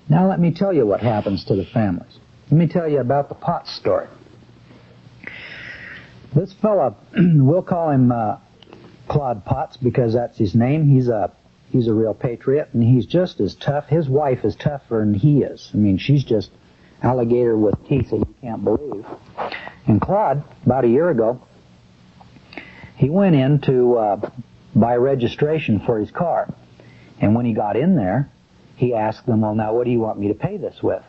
Now let me tell you what happens to the families. Let me tell you about the Potts story. This fella, we'll call him Claude Potts because that's his name. He's a real patriot, and he's just as tough. His wife is tougher than he is. I mean, she's just alligator with teeth that you can't believe. And Claude, about a year ago, he went in to buy registration for his car. And when he got in there, he asked them, well, now what do you want me to pay this with?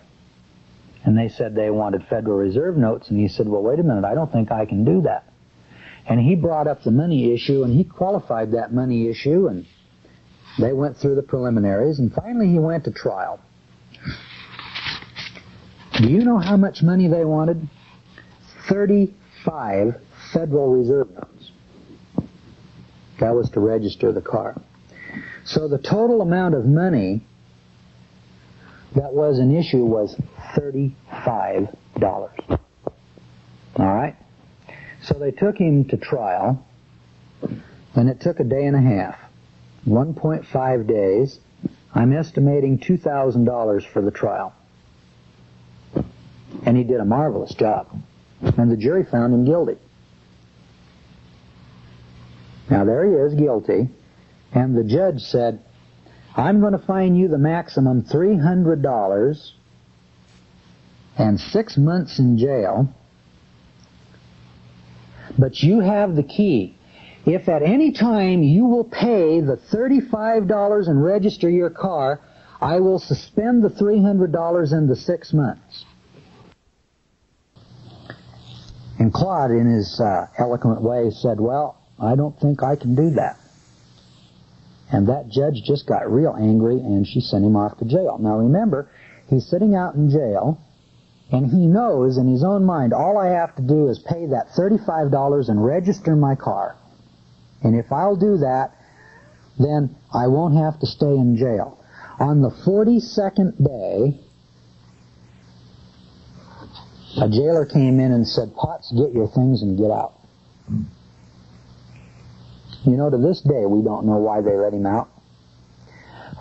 And they said they wanted Federal Reserve notes, and he said, well, wait a minute, I don't think I can do that. And he brought up the money issue, and he qualified that money issue, and they went through the preliminaries, and finally he went to trial. Do you know how much money they wanted? 35 Federal Reserve notes. That was to register the car. So the total amount of money that was an issue was $35. All right? So they took him to trial, and it took a day and a half. 1.5 days. I'm estimating $2,000 for the trial. And he did a marvelous job. And the jury found him guilty. Now there he is, guilty. And the judge said, I'm going to fine you the maximum $300 and 6 months in jail. But you have the key. If at any time you will pay the $35 and register your car, I will suspend the $300 and the 6 months. And Claude, in his eloquent way, said, well, I don't think I can do that. And that judge just got real angry, and she sent him off to jail. Now remember, he's sitting out in jail, and he knows in his own mind, all I have to do is pay that $35 and register my car. And if I'll do that, then I won't have to stay in jail. On the 42nd day, a jailer came in and said, Potts, get your things and get out. You know, to this day, we don't know why they let him out.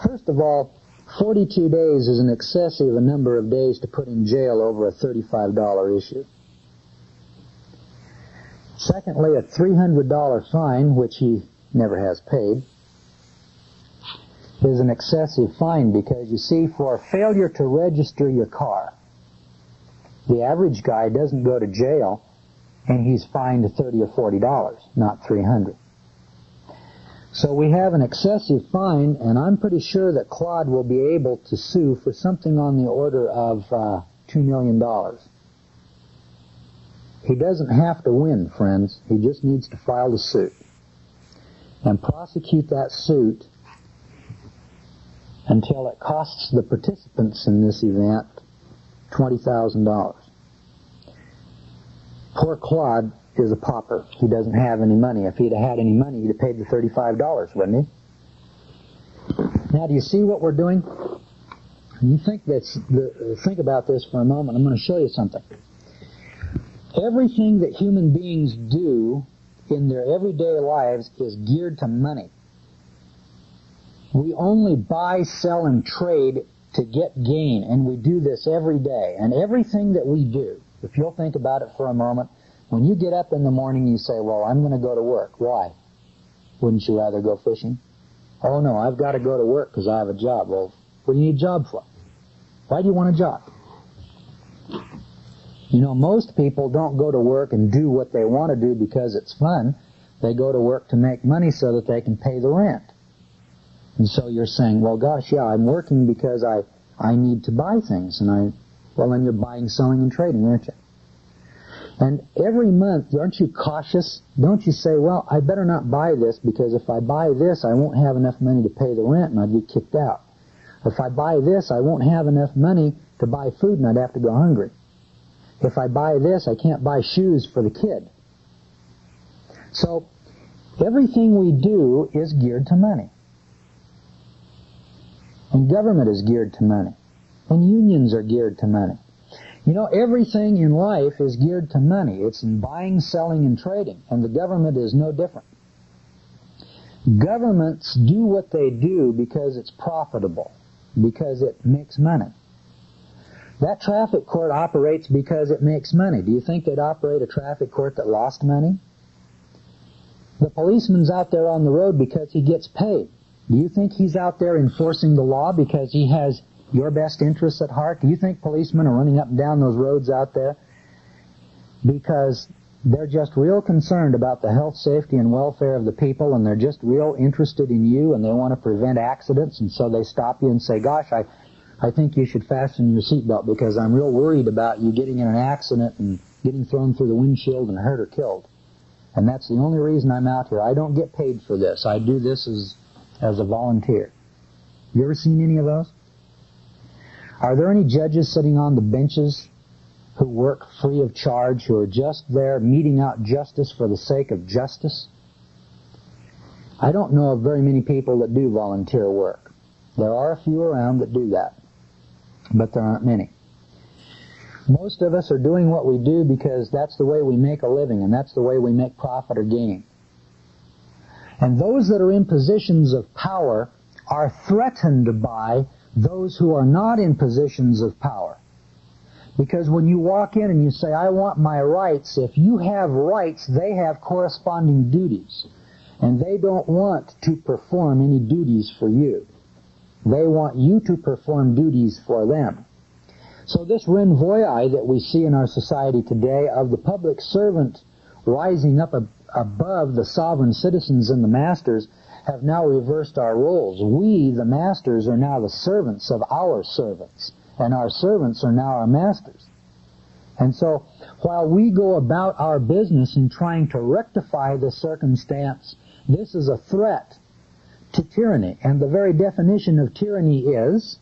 First of all, 42 days is an excessive number of days to put in jail over a $35 issue. Secondly, a $300 fine, which he never has paid, is an excessive fine because, you see, for failure to register your car, the average guy doesn't go to jail and he's fined $30 or $40, not $300. So we have an excessive fine, and I'm pretty sure that Claude will be able to sue for something on the order of $2 million. He doesn't have to win, friends. He just needs to file the suit and prosecute that suit until it costs the participants in this event $20,000. Poor Claude is a pauper. He doesn't have any money. If he'd have had any money, he'd have paid the $35, wouldn't he? Now, do you see what we're doing? You think about this for a moment. I'm going to show you something. Everything that human beings do in their everyday lives is geared to money. We only buy, sell, and trade to get gain, and we do this every day. And everything that we do, if you'll think about it for a moment, when you get up in the morning, you say, well, I'm going to go to work. Why? Wouldn't you rather go fishing? Oh, no, I've got to go to work because I have a job. Well, what do you need a job for? Why do you want a job? You know, most people don't go to work and do what they want to do because it's fun. They go to work to make money so that they can pay the rent. And so you're saying, well, gosh, yeah, I'm working because I need to buy things. Well, then you're buying, selling, and trading, aren't you? And every month, aren't you cautious? Don't you say, well, I better not buy this because if I buy this, I won't have enough money to pay the rent and I'd get kicked out. If I buy this, I won't have enough money to buy food and I'd have to go hungry. If I buy this, I can't buy shoes for the kid. So, everything we do is geared to money. And government is geared to money. And unions are geared to money. You know, everything in life is geared to money. It's in buying, selling, and trading. And the government is no different. Governments do what they do because it's profitable, because it makes money. That traffic court operates because it makes money. Do you think they'd operate a traffic court that lost money? The policeman's out there on the road because he gets paid. Do you think he's out there enforcing the law because he has your best interests at heart? Do you think policemen are running up and down those roads out there because they're just real concerned about the health, safety, and welfare of the people, and they're just real interested in you, and they want to prevent accidents, and so they stop you and say, gosh, I think you should fasten your seatbelt because I'm real worried about you getting in an accident and getting thrown through the windshield and hurt or killed. And that's the only reason I'm out here. I don't get paid for this. I do this as a volunteer. You ever seen any of those? Are there any judges sitting on the benches who work free of charge, who are just there meting out justice for the sake of justice? I don't know of very many people that do volunteer work. There are a few around that do that, but there aren't many. Most of us are doing what we do because that's the way we make a living, and that's the way we make profit or gain. And those that are in positions of power are threatened by those who are not in positions of power. Because when you walk in and you say, I want my rights, if you have rights, they have corresponding duties. And they don't want to perform any duties for you. They want you to perform duties for them. So this renvoy that we see in our society today of the public servant rising up above the sovereign citizens and the masters have now reversed our roles. We, the masters, are now the servants of our servants, and our servants are now our masters. And so while we go about our business in trying to rectify this circumstance, this is a threat to tyranny. And the very definition of tyranny is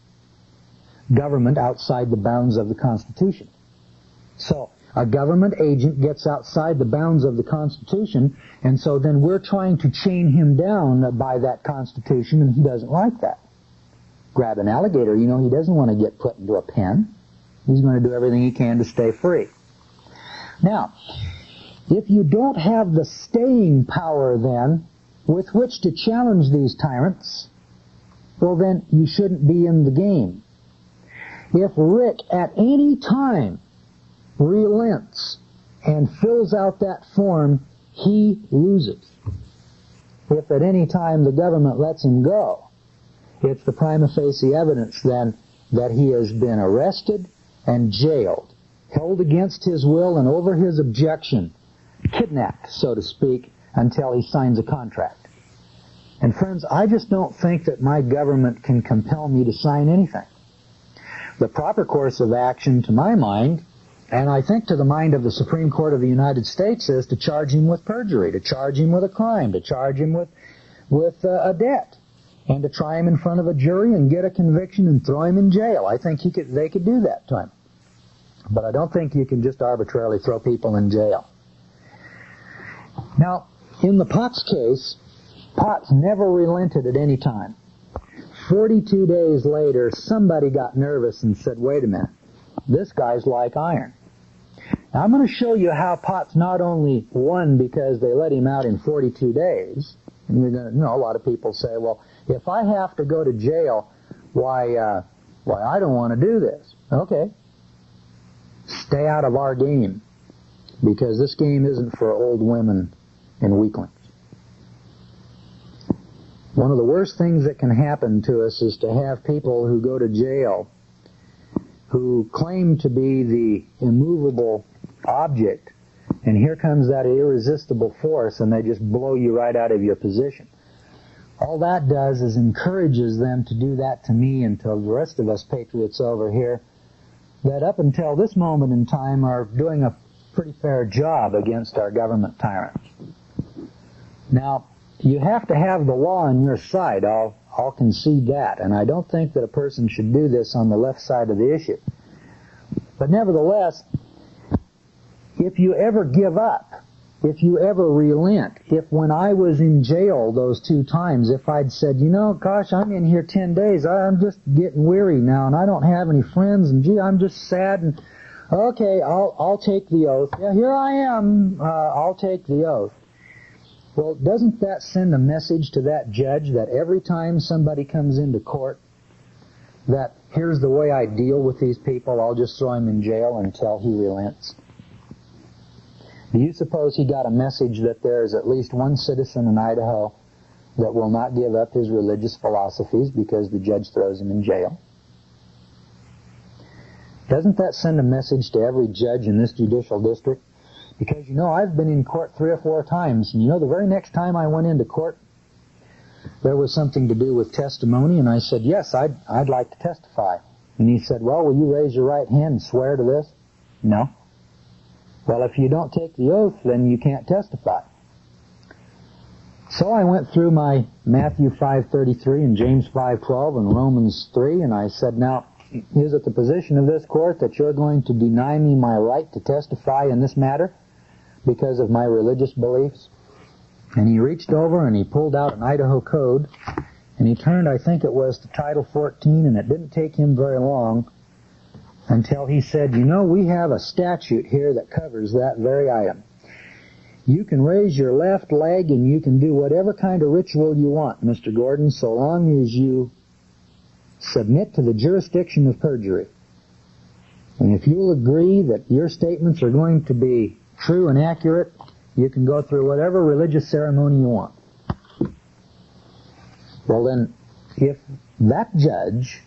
government outside the bounds of the Constitution. So a government agent gets outside the bounds of the Constitution, and so then we're trying to chain him down by that Constitution, and he doesn't like that. Grab an alligator, he doesn't want to get put into a pen. He's going to do everything he can to stay free. Now, if you don't have the staying power then with which to challenge these tyrants, well then you shouldn't be in the game. If Rick at any time relents and fills out that form, he loses. If at any time the government lets him go, it's the prima facie evidence then that he has been arrested and jailed, held against his will and over his objection, kidnapped, so to speak, until he signs a contract. And friends, I just don't think that my government can compel me to sign anything. The proper course of action, to my mind, and I think to the mind of the Supreme Court of the United States, is to charge him with perjury, to charge him with a crime, to charge him with a debt, and to try him in front of a jury and get a conviction and throw him in jail. I think they could do that to him. But I don't think you can just arbitrarily throw people in jail. Now, in the Potts case, Potts never relented at any time. 42 days later, somebody got nervous and said, wait a minute, this guy's like iron. Now, I'm going to show you how Potts not only won because they let him out in 42 days, and you're going to, a lot of people say, well, if I have to go to jail, why I don't want to do this. Okay. Stay out of our game, because this game isn't for old women and weaklings. One of the worst things that can happen to us is to have people who go to jail who claim to be the immovable object, and here comes that irresistible force, and they just blow you right out of your position. All that does is encourages them to do that to me and to the rest of us patriots over here that up until this moment in time are doing a pretty fair job against our government tyrants. Now, you have to have the law on your side. I'll concede that. And I don't think that a person should do this on the left side of the issue. But nevertheless, if you ever give up, if you ever relent, if when I was in jail those 2 times, if I'd said, gosh, I'm in here 10 days, I'm just getting weary now, and I don't have any friends, and gee, I'm just sad, and okay, I'll take the oath. Yeah, here I am, I'll take the oath. Well, doesn't that send a message to that judge that every time somebody comes into court, that here's the way I deal with these people, I'll just throw him in jail until he relents. Do you suppose he got a message that there is at least one citizen in Idaho that will not give up his religious philosophies because the judge throws him in jail? Doesn't that send a message to every judge in this judicial district? Because, I've been in court 3 or 4 times, and the very next time I went into court, there was something to do with testimony, and I said, yes, I'd like to testify. And he said, well, will you raise your right hand and swear to this? No. Well, if you don't take the oath, then you can't testify. So I went through my Matthew 5:33 and James 5:12 and Romans 3, and I said, now, is it the position of this court that you're going to deny me my right to testify in this matter because of my religious beliefs? And he reached over and he pulled out an Idaho code, and he turned, I think it was to Title 14, and it didn't take him very long until he said, we have a statute here that covers that very item. You can raise your left leg and you can do whatever kind of ritual you want, Mr. Gordon, so long as you submit to the jurisdiction of perjury. And if you'll agree that your statements are going to be true and accurate, you can go through whatever religious ceremony you want. Well then, if that judge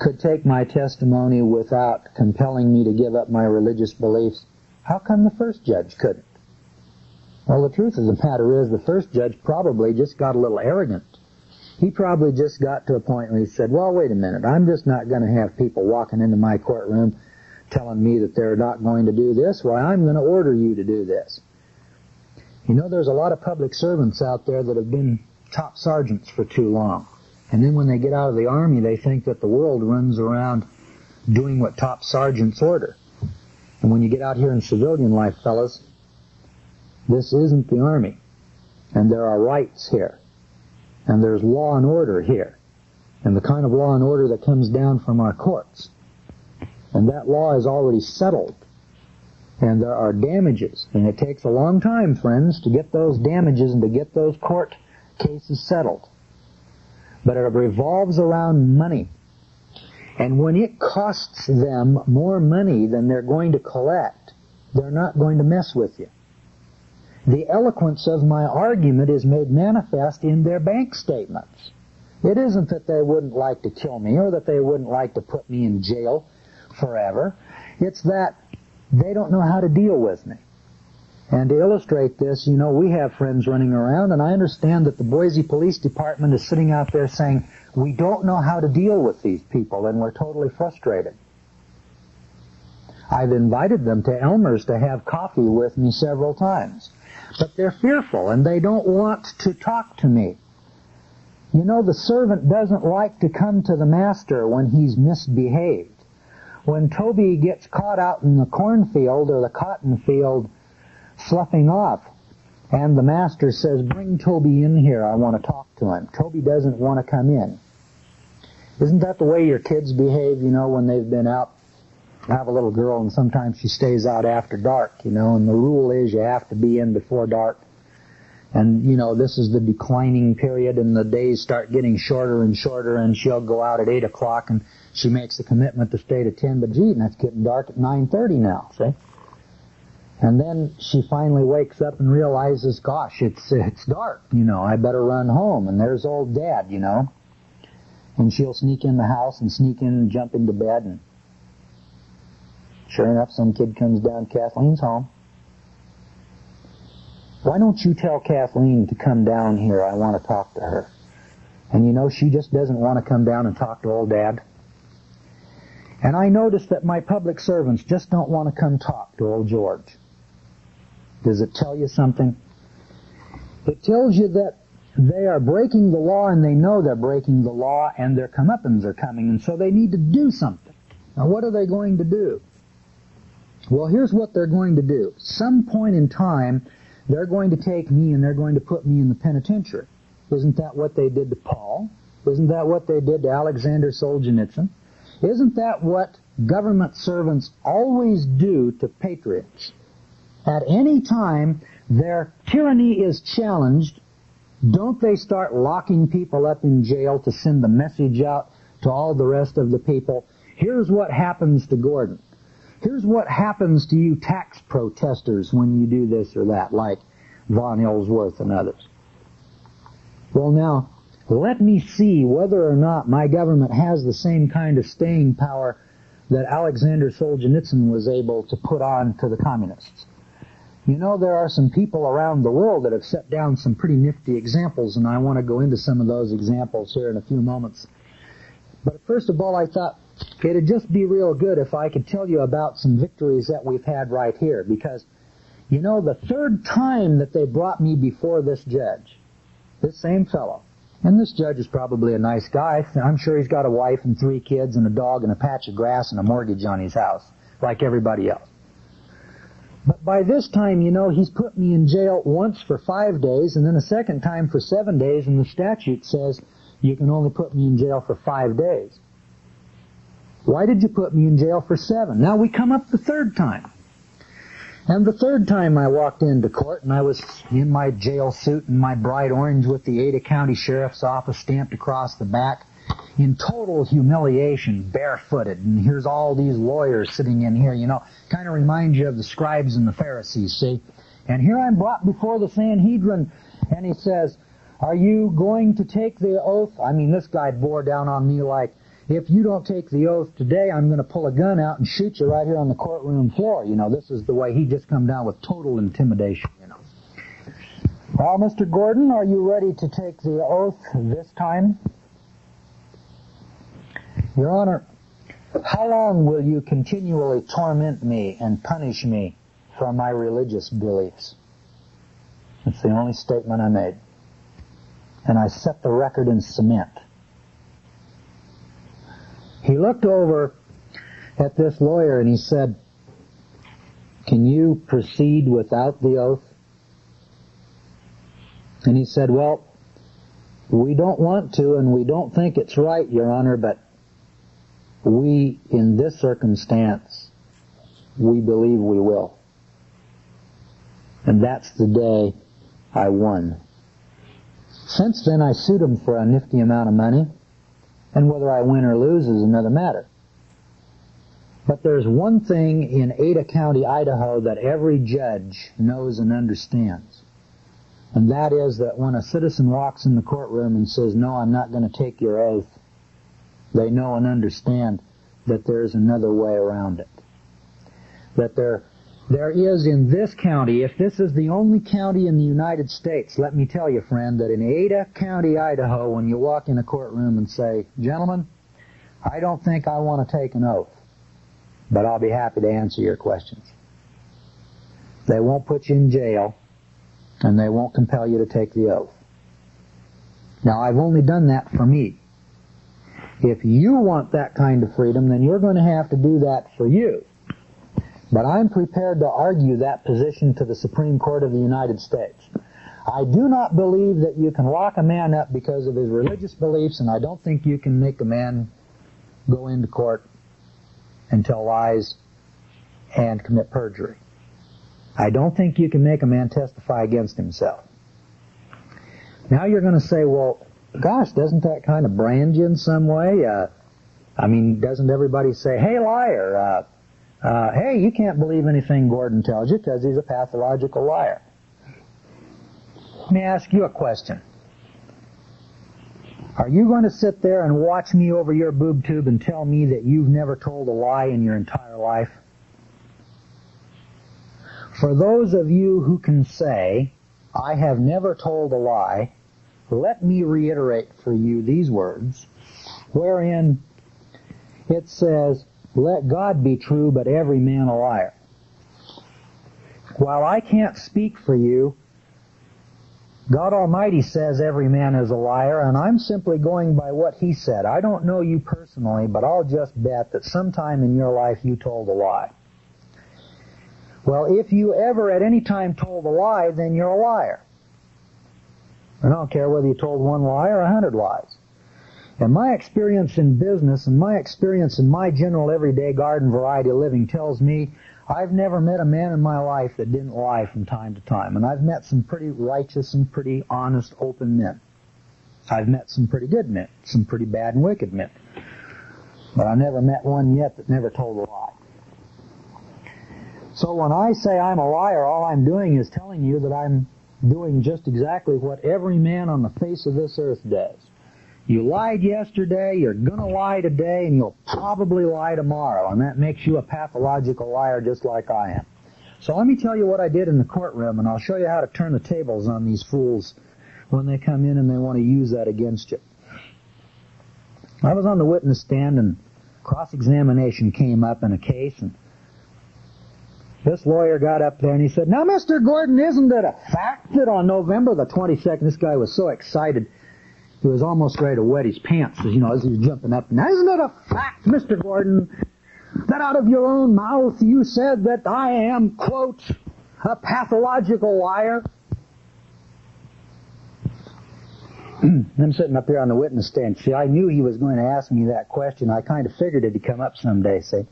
could take my testimony without compelling me to give up my religious beliefs, how come the first judge couldn't? Well, the truth of the matter is the first judge probably just got a little arrogant. He probably just got to a point where he said, well, wait a minute, I'm just not going to have people walking into my courtroom telling me that they're not going to do this. Why, I'm going to order you to do this. There's a lot of public servants out there that have been top sergeants for too long. And then when they get out of the Army, they think that the world runs around doing what top sergeants order. And when you get out here in civilian life, fellas, this isn't the Army. And there are rights here. And there's law and order here. And the kind of law and order that comes down from our courts. And that law is already settled. And there are damages. And it takes a long time, friends, to get those damages and to get those court cases settled. But it revolves around money. And when it costs them more money than they're going to collect, they're not going to mess with you. The eloquence of my argument is made manifest in their bank statements. It isn't that they wouldn't like to kill me or that they wouldn't like to put me in jail forever. It's that they don't know how to deal with me. And to illustrate this, we have friends running around, and I understand that the Boise Police Department is sitting out there saying, we don't know how to deal with these people, and we're totally frustrated. I've invited them to Elmer's to have coffee with me several times. But they're fearful, and they don't want to talk to me. The servant doesn't like to come to the master when he's misbehaved. When Toby gets caught out in the cornfield or the cotton field sloughing off, and the master says, bring Toby in here, I want to talk to him. Toby doesn't want to come in. Isn't that the way your kids behave, when they've been out? I have a little girl, and sometimes she stays out after dark, and the rule is you have to be in before dark. And, this is the declining period, and the days start getting shorter and shorter, and she'll go out at 8 o'clock, and she makes a commitment to stay to 10, but gee, that's getting dark at 9:30 now, see? And then she finally wakes up and realizes, gosh, it's dark, I better run home, and there's old Dad, And she'll sneak in the house and sneak in and jump into bed, and sure enough, some kid comes down, Kathleen's home. Why don't you tell Kathleen to come down here? I want to talk to her. And she just doesn't want to come down and talk to old Dad. And I notice that my public servants just don't want to come talk to old George. Does it tell you something? It tells you that they are breaking the law, and they know they're breaking the law, and their comeuppance are coming, and so they need to do something. Now, what are they going to do? Well, here's what they're going to do. Some point in time, they're going to take me and they're going to put me in the penitentiary. Isn't that what they did to Paul? Isn't that what they did to Alexander Solzhenitsyn? Isn't that what government servants always do to patriots? At any time their tyranny is challenged, don't they start locking people up in jail to send the message out to all the rest of the people, here's what happens to Gordon. Here's what happens to you tax protesters when you do this or that, like Von Ellsworth and others. Well, now, let me see whether or not my government has the same kind of staying power that Alexander Solzhenitsyn was able to put on to the communists. You know, there are some people around the world that have set down some pretty nifty examples, and I want to go into some of those examples here in a few moments. But first of all, I thought it'd just be real good if I could tell you about some victories that we've had right here, because, you know, the third time that they brought me before this judge, this same fellow, and this judge is probably a nice guy. I'm sure he's got a wife and 3 kids and a dog and a patch of grass and a mortgage on his house, like everybody else. But by this time, you know, he's put me in jail once for 5 days and then a second time for 7 days, and the statute says you can only put me in jail for 5 days. Why did you put me in jail for 7? Now we come up the third time. And the third time I walked into court, and I was in my jail suit and my bright orange with the Ada County Sheriff's Office stamped across the back, in total humiliation, barefooted, and here's all these lawyers sitting in here, you know, kind of reminds you of the scribes and the Pharisees, see? And here I'm brought before the Sanhedrin, and he says, are you going to take the oath? I mean, this guy bore down on me like, if you don't take the oath today, I'm going to pull a gun out and shoot you right here on the courtroom floor. You know, this is the way he just come down with total intimidation, you know. Well, Mr. Gordon, are you ready to take the oath this time? Your Honor, how long will you continually torment me and punish me for my religious beliefs? That's the only statement I made. And I set the record in cement. He looked over at this lawyer and he said, can you proceed without the oath? And he said, well, we don't want to and we don't think it's right, Your Honor, but we, in this circumstance, we believe we will. And that's the day I won. Since then, I sued him for a nifty amount of money, and whether I win or lose is another matter. But there's one thing in Ada County, Idaho, that every judge knows and understands, and that is that when a citizen walks in the courtroom and says, no, I'm not going to take your oath, they know and understand that there's another way around it. That there is in this county, if this is the only county in the United States, let me tell you, friend, that in Ada County, Idaho, when you walk in a courtroom and say, gentlemen, I don't think I want to take an oath, but I'll be happy to answer your questions. They won't put you in jail, and they won't compel you to take the oath. Now, I've only done that for me. If you want that kind of freedom, then you're going to have to do that for you. But I'm prepared to argue that position to the Supreme Court of the United States. I do not believe that you can lock a man up because of his religious beliefs, and I don't think you can make a man go into court and tell lies and commit perjury. I don't think you can make a man testify against himself. Now you're going to say, well, gosh, doesn't that kind of brand you in some way? Doesn't everybody say, hey, liar, hey, you can't believe anything Gordon tells you because he's a pathological liar. Let me ask you a question. Are you going to sit there and watch me over your boob tube and tell me that you've never told a lie in your entire life? For those of you who can say, I have never told a lie, let me reiterate for you these words, wherein it says, let God be true, but every man a liar. While I can't speak for you, God Almighty says every man is a liar, and I'm simply going by what He said. I don't know you personally, but I'll just bet that sometime in your life you told a lie. Well, if you ever at any time told a lie, then you're a liar. I don't care whether you told one lie or 100 lies. And my experience in business and my experience in my general everyday garden variety living tells me I've never met a man in my life that didn't lie from time to time. And I've met some pretty righteous and pretty honest, open men. I've met some pretty good men, some pretty bad and wicked men. But I never met one yet that never told a lie. So when I say I'm a liar, all I'm doing is telling you that I'm doing just exactly what every man on the face of this earth does. You lied yesterday, you're going to lie today, and you'll probably lie tomorrow. And that makes you a pathological liar just like I am. So let me tell you what I did in the courtroom, and I'll show you how to turn the tables on these fools when they come in and they want to use that against you. I was on the witness stand, and cross-examination came up in a case, and this lawyer got up there and he said, "Now, Mr. Gordon, isn't it a fact that on November the 22nd, this guy was so excited, he was almost ready to wet his pants, as he was jumping up. Now, isn't it a fact, Mr. Gordon, that out of your own mouth you said that I am, quote, a pathological liar?" I'm sitting up here on the witness stand. See, I knew he was going to ask me that question. I kind of figured it'd come up someday, see.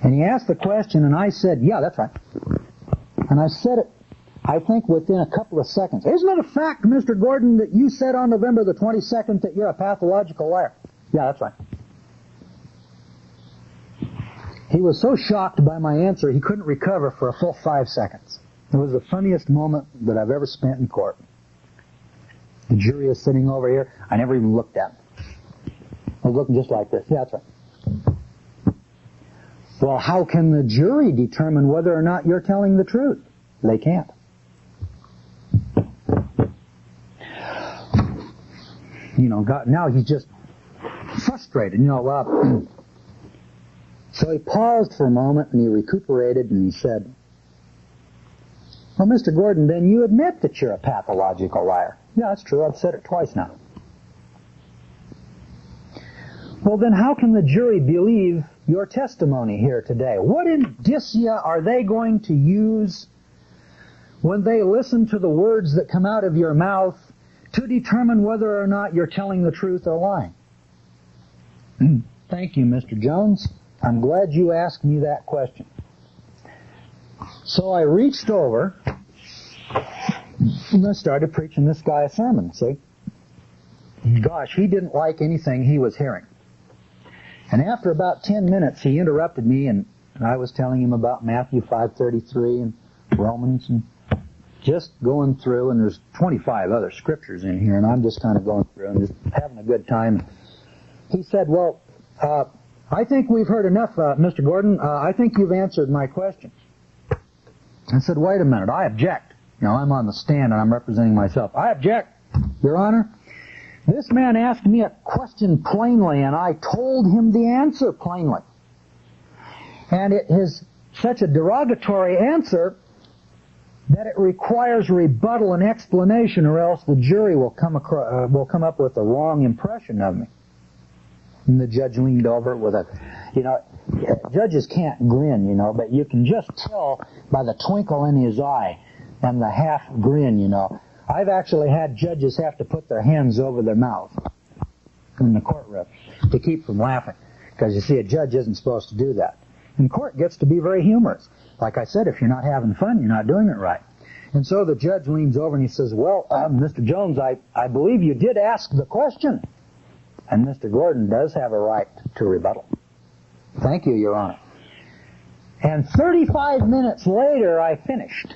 And he asked the question, and I said, "Yeah, that's right." And I said it, I think, within a couple of seconds. "Isn't it a fact, Mr. Gordon, that you said on November the 22nd that you're a pathological liar?" "Yeah, that's right." He was so shocked by my answer, he couldn't recover for a full 5 seconds. It was the funniest moment that I've ever spent in court. The jury is sitting over here. I never even looked at him. I was looking just like this. "Yeah, that's right." Well, how can the jury determine whether or not you're telling the truth? They can't. God, now he's just frustrated. So he paused for a moment and he recuperated and he said, "Well, Mr. Gordon, then you admit that you're a pathological liar." "Yeah, that's true. I've said it twice now." "Well, then how can the jury believe your testimony here today? What indicia are they going to use when they listen to the words that come out of your mouth to determine whether or not you're telling the truth or lying?" "Thank you, Mr. Jones. I'm glad you asked me that question." So I reached over and I started preaching this guy a sermon, see? Gosh, he didn't like anything he was hearing. And after about 10 minutes, he interrupted me, and I was telling him about Matthew 5:33 and Romans, and just going through, and there's 25 other scriptures in here, and I'm just kind of going through and just having a good time. He said, "Well, I think we've heard enough, Mr. Gordon. I think you've answered my question." I said, "Wait a minute, I object. I'm on the stand and I'm representing myself. I object, Your Honor. This man asked me a question plainly, and I told him the answer plainly. And it is such a derogatory answer that it requires rebuttal and explanation, or else the jury will come up with a wrong impression of me." And the judge leaned over with judges can't grin, but you can just tell by the twinkle in his eye and the half grin, I've actually had judges have to put their hands over their mouth in the courtroom to keep from laughing. Because you see, a judge isn't supposed to do that. And court gets to be very humorous. Like I said, if you're not having fun, you're not doing it right. And so the judge leans over and he says, "Well, Mr. Jones, I believe you did ask the question. And Mr. Gordon does have a right to rebuttal." "Thank you, Your Honor." And 35 minutes later, I finished.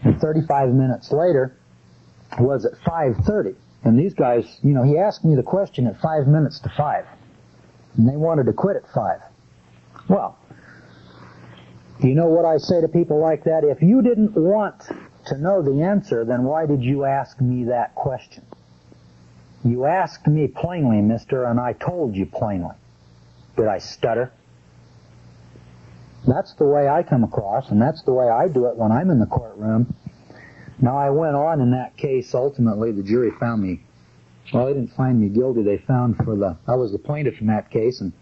And 35 minutes later was at 5:30. And these guys, he asked me the question at 5 minutes to 5. And they wanted to quit at 5. Well, you know what I say to people like that? If you didn't want to know the answer, then why did you ask me that question? You asked me plainly, mister, and I told you plainly. Did I stutter? That's the way I come across, and that's the way I do it when I'm in the courtroom. Now, I went on in that case. Ultimately, the jury found me, well, they didn't find me guilty. They found I was the plaintiff in that case, and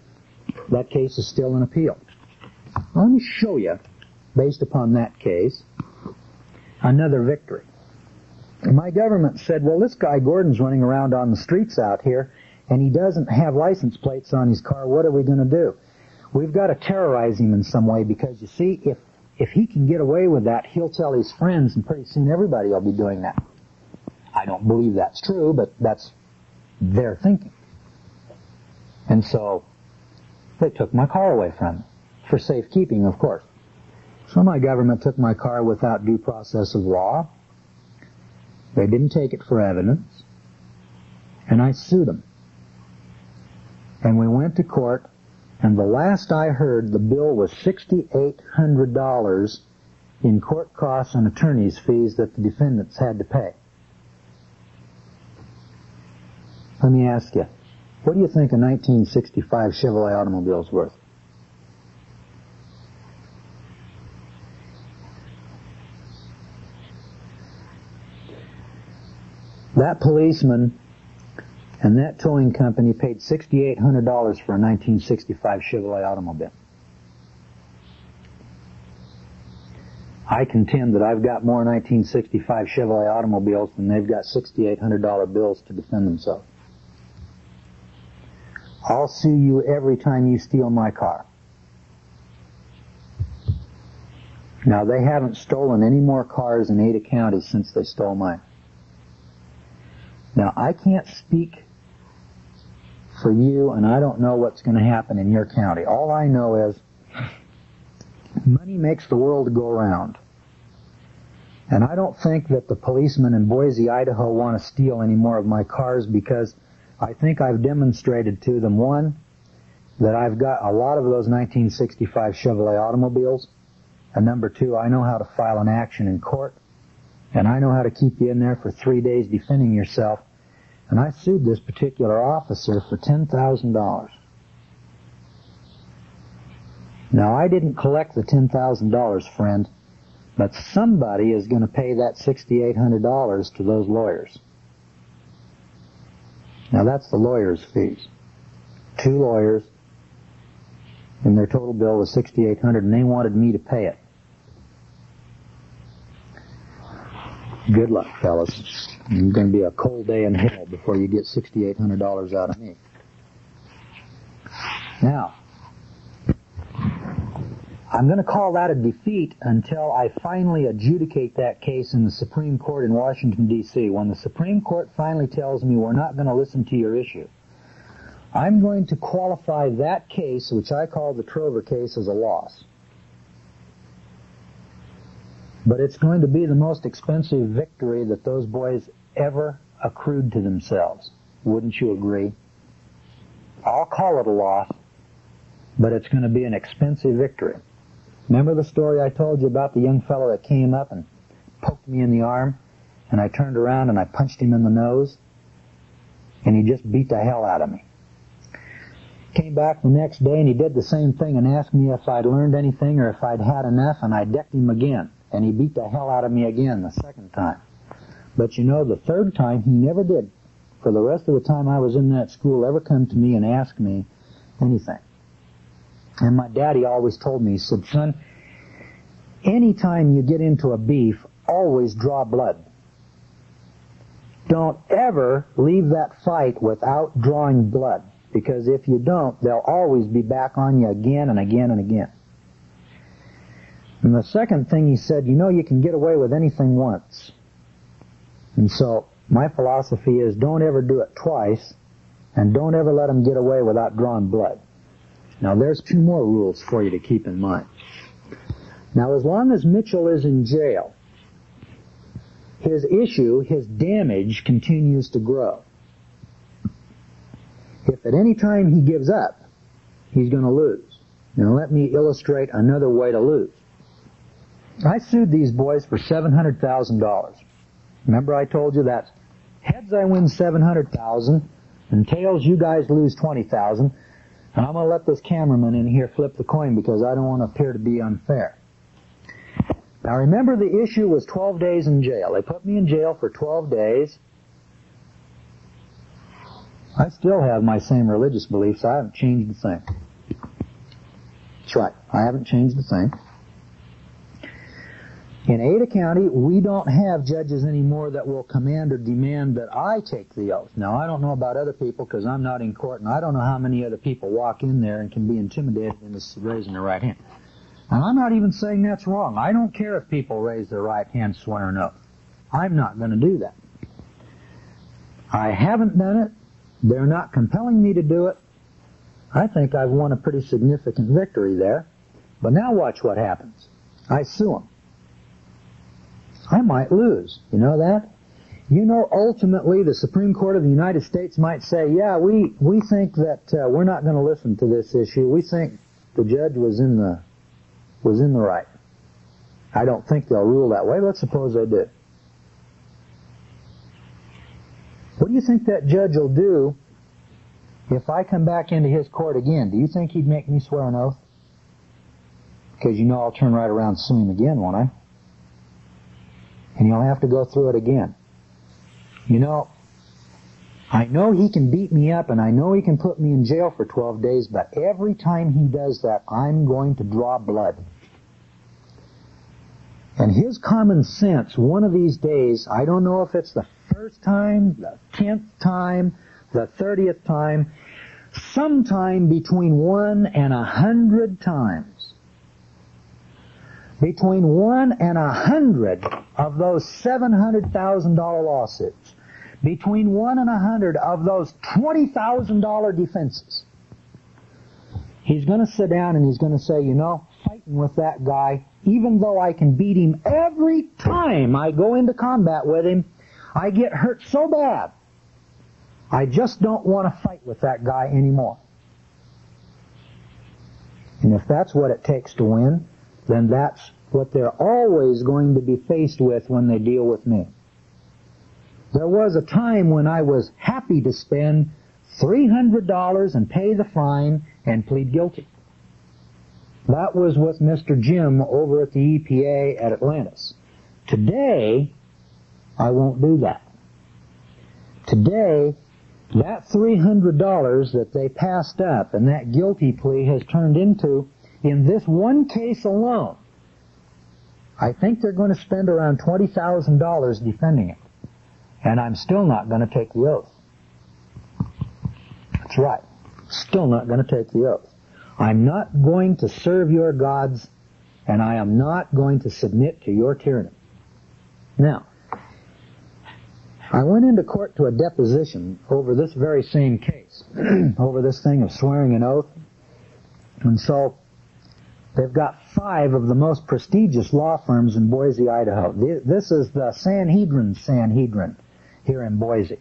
that case is still in appeal. Let me show you, based upon that case, another victory. My government said, "Well, this guy Gordon's running around on the streets out here, and he doesn't have license plates on his car. What are we going to do? We've got to terrorize him in some way, because you see, if he can get away with that, he'll tell his friends, and pretty soon everybody will be doing that." I don't believe that's true, but that's their thinking. And so they took my car away from me, for safekeeping, of course. So my government took my car without due process of law. They didn't take it for evidence. And I sued them. And we went to court, and the last I heard, the bill was $6,800 in court costs and attorney's fees that the defendants had to pay. Let me ask you, what do you think a 1965 Chevrolet automobile is worth? That policeman and that towing company paid $6,800 for a 1965 Chevrolet automobile. I contend that I've got more 1965 Chevrolet automobiles than they've got $6,800 bills to defend themselves. I'll sue you every time you steal my car. Now, they haven't stolen any more cars in Ada County since they stole mine. Now, I can't speak for you, and I don't know what's going to happen in your county. All I know is money makes the world go round. And I don't think that the policemen in Boise, Idaho want to steal any more of my cars, because I think I've demonstrated to them, one, that I've got a lot of those 1965 Chevrolet automobiles, and number two, I know how to file an action in court, and I know how to keep you in there for 3 days defending yourself. And I sued this particular officer for $10,000. Now, I didn't collect the $10,000, friend, but somebody is going to pay that $6,800 to those lawyers. Now, that's the lawyers' fees. 2 lawyers, and their total bill was $6,800, and they wanted me to pay it. Good luck, fellas. It's going to be a cold day in hell before you get $6,800 out of me. Now, I'm going to call that a defeat until I finally adjudicate that case in the Supreme Court in Washington, D.C. When the Supreme Court finally tells me we're not going to listen to your issue, I'm going to qualify that case, which I call the Trover case, as a loss. But it's going to be the most expensive victory that those boys ever accrued to themselves. Wouldn't you agree? I'll call it a loss, but it's going to be an expensive victory. Remember the story I told you about the young fellow that came up and poked me in the arm, and I turned around and I punched him in the nose, and he just beat the hell out of me. Came back the next day and he did the same thing and asked me if I'd learned anything or if I'd had enough, and I decked him again. And he beat the hell out of me again the second time. But you know, the third time, he never did, for the rest of the time I was in that school, ever come to me and ask me anything. And my daddy always told me, he said, son, anytime you get into a beef, always draw blood. Don't ever leave that fight without drawing blood, because if you don't, they'll always be back on you again and again and again. And the second thing he said, you know, you can get away with anything once. And so my philosophy is don't ever do it twice, and don't ever let them get away without drawing blood. Now, there's 2 more rules for you to keep in mind. Now, as long as Mitchell is in jail, his issue, his damage, continues to grow. If at any time he gives up, he's going to lose. Now, let me illustrate another way to lose. I sued these boys for $700,000. Remember I told you that heads I win $700,000, and tails you guys lose $20,000, and I'm going to let this cameraman in here flip the coin because I don't want to appear to be unfair. Now remember, the issue was 12 days in jail. They put me in jail for 12 days. I still have my same religious beliefs. I haven't changed a thing. That's right. I haven't changed a thing. In Ada County, we don't have judges anymore that will command or demand that I take the oath. Now, I don't know about other people because I'm not in court, and I don't know how many other people walk in there and can be intimidated into raising their right hand. And I'm not even saying that's wrong. I don't care if people raise their right hand, swear an oath. I'm not going to do that. I haven't done it, They're not compelling me to do it. I think I've won a pretty significant victory there. But now watch what happens. I sue them. I might lose. You know that? You know, ultimately, the Supreme Court of the United States might say, yeah, we think that we're not going to listen to this issue. We think the judge was in the right. I don't think they'll rule that way. Let's suppose they do. What do you think that judge will do if I come back into his court again? Do you think he'd make me swear an oath? Because you know I'll turn right around and sue him again, won't I? And he'll have to go through it again. You know, I know he can beat me up and I know he can put me in jail for 12 days, but every time he does that, I'm going to draw blood. And his common sense, one of these days, I don't know if it's the first time, the 10th time, the 30th time, sometime between 1 and 100 times. Between 1 and 100 of those $700,000 lawsuits, between 1 and 100 of those $20,000 defenses, he's going to sit down and he's going to say, you know, fighting with that guy, even though I can beat him every time I go into combat with him, I get hurt so bad, I just don't want to fight with that guy anymore. And if that's what it takes to win, then that's what they're always going to be faced with when they deal with me. There was a time when I was happy to spend $300 and pay the fine and plead guilty. That was with Mr. Jim over at the EPA at Atlantis. Today, I won't do that. Today, that $300 that they passed up and that guilty plea has turned into, in this one case alone, I think they're going to spend around $20,000 defending it. And I'm still not going to take the oath. That's right. Still not going to take the oath. I'm not going to serve your gods, and I am not going to submit to your tyranny. Now, I went into court to a deposition over this very same case, over this thing of swearing an oath. And so, they've got 5 of the most prestigious law firms in Boise, Idaho. This is the Sanhedrin here in Boise.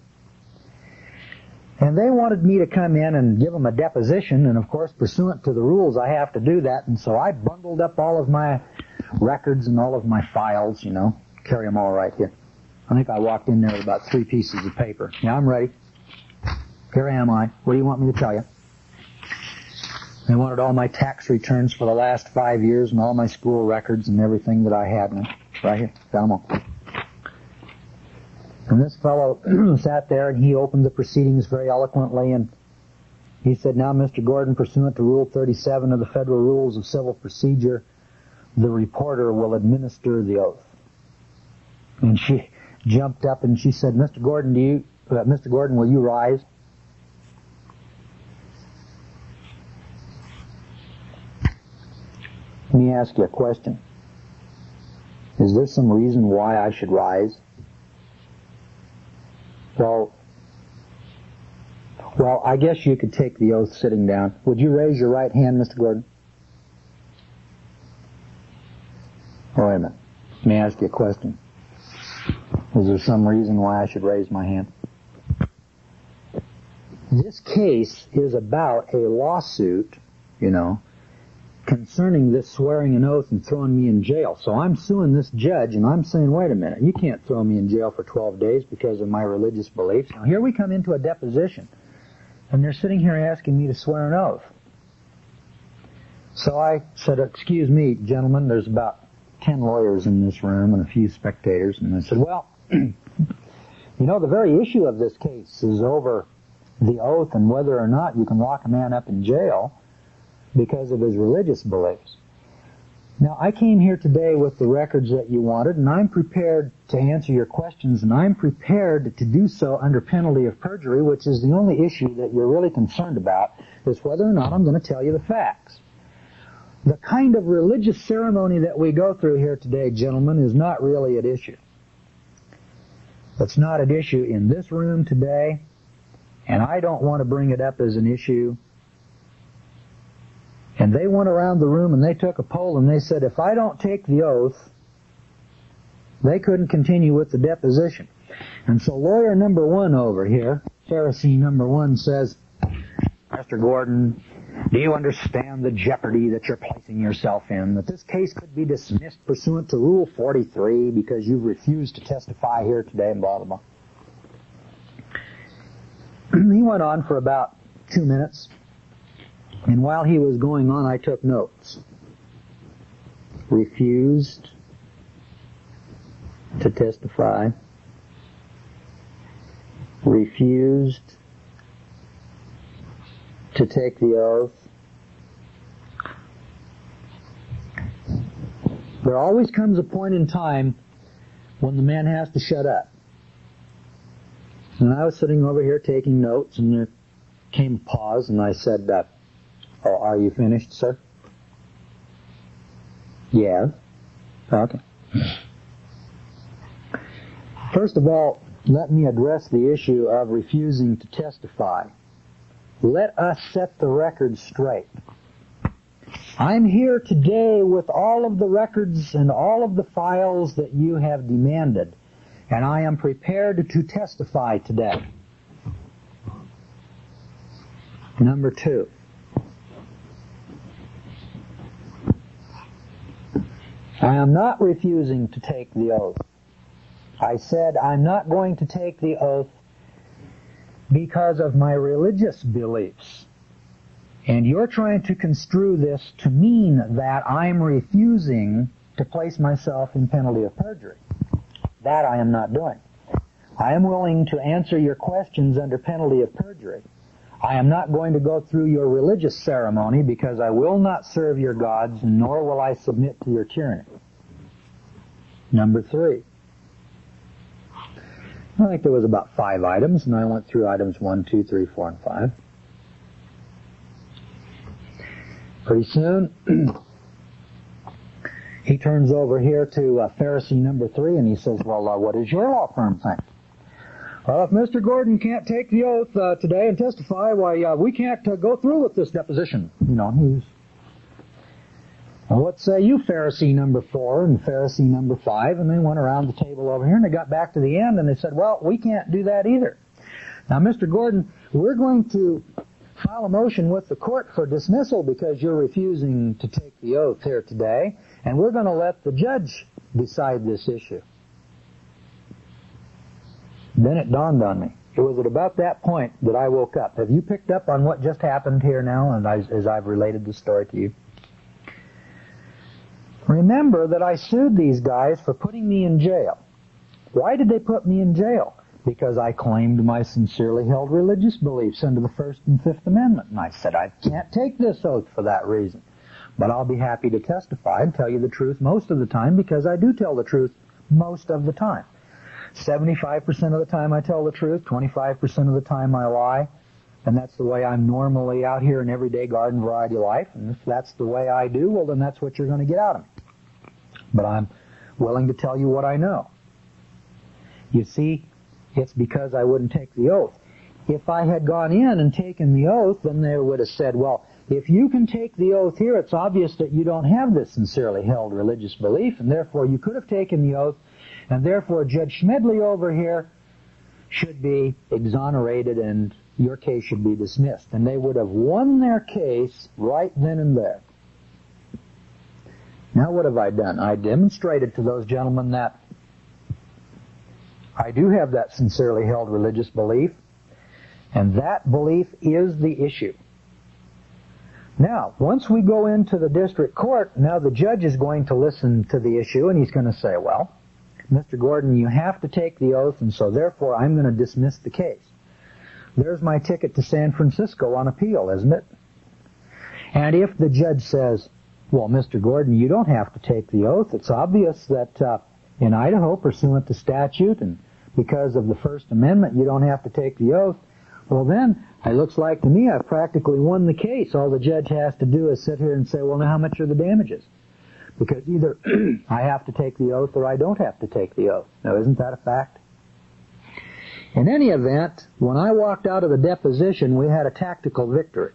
And they wanted me to come in and give them a deposition, and of course, pursuant to the rules, I have to do that. And so I bundled up all of my records and all of my files, you know, carry them all right here. I think I walked in there with about 3 pieces of paper. Yeah, I'm ready. Here am I. What do you want me to tell you? They wanted all my tax returns for the last 5 years and all my school records and everything that I had. Right here. Got them all. And this fellow sat there and he opened the proceedings very eloquently and he said, now, Mr. Gordon, pursuant to Rule 37 of the Federal Rules of Civil Procedure, the reporter will administer the oath. And she jumped up and she said, Mr. Gordon, will you rise? Let me ask you a question. Is there some reason why I should rise? Well, I guess you could take the oath sitting down. Would you raise your right hand, Mr. Gordon? Oh, wait a minute. Let me ask you a question. Is there some reason why I should raise my hand? This case is about a lawsuit, you know, concerning this swearing an oath and throwing me in jail. So I'm suing this judge and I'm saying, wait a minute, you can't throw me in jail for 12 days because of my religious beliefs. Now here we come into a deposition and they're sitting here asking me to swear an oath. So I said, excuse me, gentlemen, there's about 10 lawyers in this room and a few spectators. And I said, well, you know, the very issue of this case is over the oath and whether or not you can lock a man up in jail because of his religious beliefs. Now, I came here today with the records that you wanted, and I'm prepared to answer your questions, and I'm prepared to do so under penalty of perjury, which is the only issue that you're really concerned about, is whether or not I'm going to tell you the facts. The kind of religious ceremony that we go through here today, gentlemen, is not really at issue. It's not at issue in this room today, and I don't want to bring it up as an issue. And they went around the room and they took a poll and they said, if I don't take the oath, they couldn't continue with the deposition. And so lawyer number one over here, Pharisee number one, says, Mr. Gordon, do you understand the jeopardy that you're placing yourself in? That this case could be dismissed pursuant to Rule 43 because you've refused to testify here today and blah, blah, blah. He went on for about 2 minutes. And while he was going on, I took notes. Refused to testify. Refused to take the oath. There always comes a point in time when the man has to shut up. And I was sitting over here taking notes, and there came a pause, and I said, oh, are you finished, sir? Yes. Okay. First of all, let me address the issue of refusing to testify. Let us set the record straight. I'm here today with all of the records and all of the files that you have demanded, and I am prepared to testify today. Number 2. I am not refusing to take the oath. I said I'm not going to take the oath because of my religious beliefs. And you're trying to construe this to mean that I'm refusing to place myself in penalty of perjury. That I am not doing. I am willing to answer your questions under penalty of perjury. I am not going to go through your religious ceremony because I will not serve your gods, nor will I submit to your tyranny. Number 3. I think there was about 5 items, and I went through items 1, 2, 3, 4, and 5. Pretty soon, he turns over here to Pharisee number 3, and he says, well, what does your law firm think? Well, if Mr. Gordon can't take the oath today and testify, why, we can't go through with this deposition. You know, he's... Well, what say you, Pharisee number 4 and Pharisee number 5? And they went around the table over here, and they got back to the end, and they said, well, we can't do that either. Now, Mr. Gordon, we're going to file a motion with the court for dismissal because you're refusing to take the oath here today, and we're going to let the judge decide this issue. Then it dawned on me. It was at about that point that I woke up. Have you picked up on what just happened here now as I've related the story to you? Remember that I sued these guys for putting me in jail. Why did they put me in jail? Because I claimed my sincerely held religious beliefs under the First and Fifth Amendment. And I said, I can't take this oath for that reason. But I'll be happy to testify and tell you the truth most of the time, because I do tell the truth most of the time. 75% of the time I tell the truth, 25% of the time I lie. And that's the way I'm normally out here in everyday garden variety life. And if that's the way I do, well, then that's what you're going to get out of me. But I'm willing to tell you what I know. You see, it's because I wouldn't take the oath. If I had gone in and taken the oath, then they would have said, well, if you can take the oath here, it's obvious that you don't have this sincerely held religious belief, and therefore you could have taken the oath, and therefore Judge Schmedley over here should be exonerated and your case should be dismissed. And they would have won their case right then and there. Now what have I done? I demonstrated to those gentlemen that I do have that sincerely held religious belief, and that belief is the issue. Now, once we go into the district court, now the judge is going to listen to the issue, and he's going to say, well, Mr. Gordon, you have to take the oath, and so therefore I'm going to dismiss the case. There's my ticket to San Francisco on appeal, isn't it? And if the judge says, well, Mr. Gordon, you don't have to take the oath. It's obvious that in Idaho, pursuant to statute and because of the First Amendment, you don't have to take the oath. Well, then, it looks like to me I've practically won the case. All the judge has to do is sit here and say, well, now how much are the damages? Because either I have to take the oath or I don't have to take the oath. Now, isn't that a fact? In any event, when I walked out of the deposition, we had a tactical victory.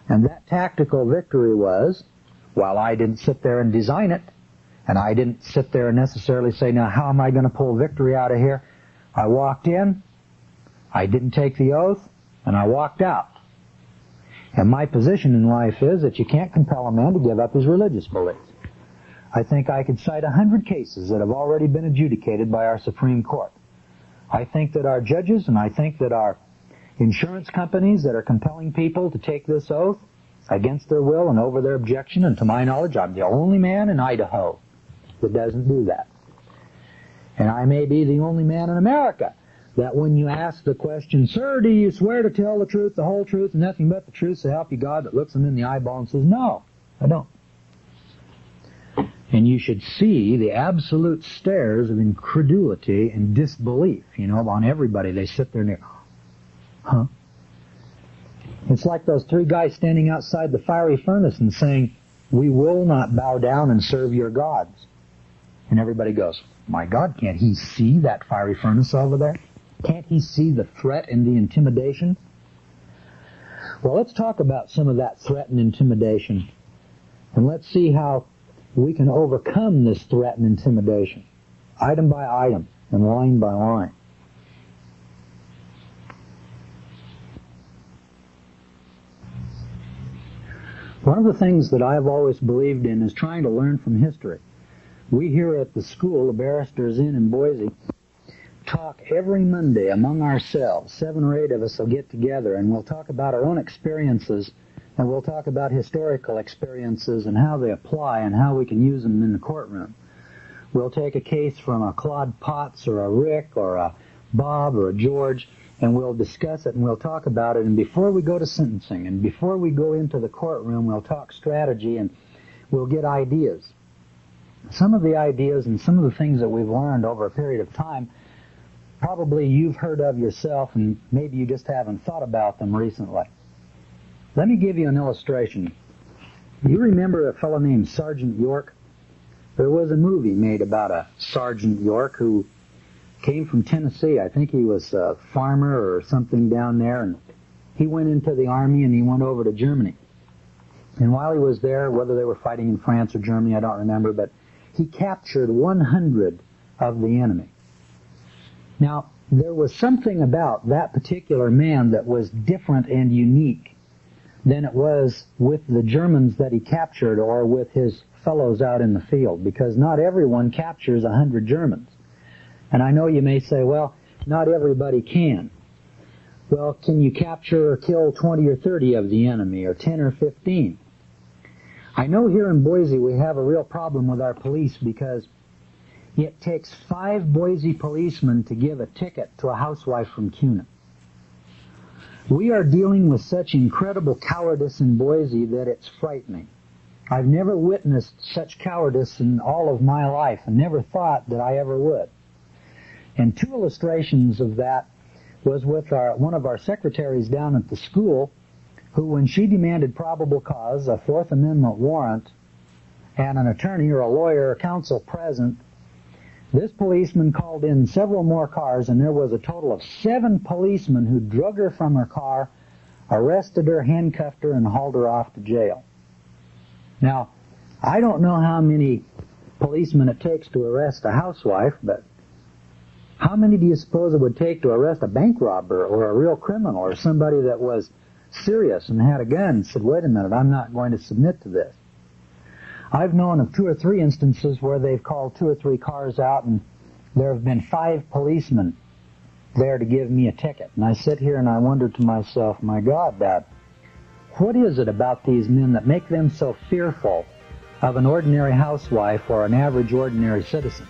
And that tactical victory was, while I didn't sit there and design it, and I didn't sit there and necessarily say, now how am I going to pull victory out of here? I walked in, I didn't take the oath, and I walked out. And my position in life is that you can't compel a man to give up his religious beliefs. I think I could cite 100 cases that have already been adjudicated by our Supreme Court. I think that our judges and I think that our insurance companies that are compelling people to take this oath against their will and over their objection, and to my knowledge, I'm the only man in Idaho that doesn't do that. And I may be the only man in America that when you ask the question, sir, do you swear to tell the truth, the whole truth, and nothing but the truth, so help you God, that looks them in the eyeball and says, no, I don't. And you should see the absolute stares of incredulity and disbelief, on everybody. They sit there and they, huh? It's like those three guys standing outside the fiery furnace and saying, we will not bow down and serve your gods. And everybody goes, my God, can't he see that fiery furnace over there? Can't he see the threat and the intimidation? Well, let's talk about some of that threat and intimidation. And let's see how we can overcome this threat and intimidation, item by item and line by line. One of the things that I've always believed in is trying to learn from history. We here at the school, the Barristers Inn in Boise, talk every Monday among ourselves. 7 or 8 of us will get together and we'll talk about our own experiences, and we'll talk about historical experiences and how they apply and how we can use them in the courtroom. We'll take a case from a Claude Potts or a Rick or a Bob or a George, and we'll discuss it and we'll talk about it. And before we go to sentencing and before we go into the courtroom, we'll talk strategy and we'll get ideas. Some of the ideas and some of the things that we've learned over a period of time, probably you've heard of yourself and maybe you just haven't thought about them recently. Let me give you an illustration. You remember a fellow named Sergeant York? There was a movie made about a Sergeant York who came from Tennessee. I think he was a farmer or something down there, and he went into the army and he went over to Germany. And while he was there, whether they were fighting in France or Germany, I don't remember, but he captured 100 of the enemy. Now, there was something about that particular man that was different and unique than it was with the Germans that he captured or with his fellows out in the field, because not everyone captures 100 Germans. And I know you may say, well, not everybody can. Well, can you capture or kill 20 or 30 of the enemy, or 10 or 15? I know here in Boise we have a real problem with our police because it takes 5 Boise policemen to give a ticket to a housewife from Cuna. We are dealing with such incredible cowardice in Boise that it's frightening. I've never witnessed such cowardice in all of my life and never thought that I ever would. And 2 illustrations of that was with one of our secretaries down at the school, who, when she demanded probable cause, a Fourth Amendment warrant, and an attorney or a lawyer or counsel present, this policeman called in several more cars, and there was a total of 7 policemen who drug her from her car, arrested her, handcuffed her, and hauled her off to jail. Now, I don't know how many policemen it takes to arrest a housewife, but how many do you suppose it would take to arrest a bank robber or a real criminal or somebody that was serious and had a gun and said, wait a minute, I'm not going to submit to this? I've known of 2 or 3 instances where they've called 2 or 3 cars out and there have been 5 policemen there to give me a ticket. And I sit here and I wonder to myself, my God, Dad, what is it about these men that make them so fearful of an ordinary housewife or an average ordinary citizen?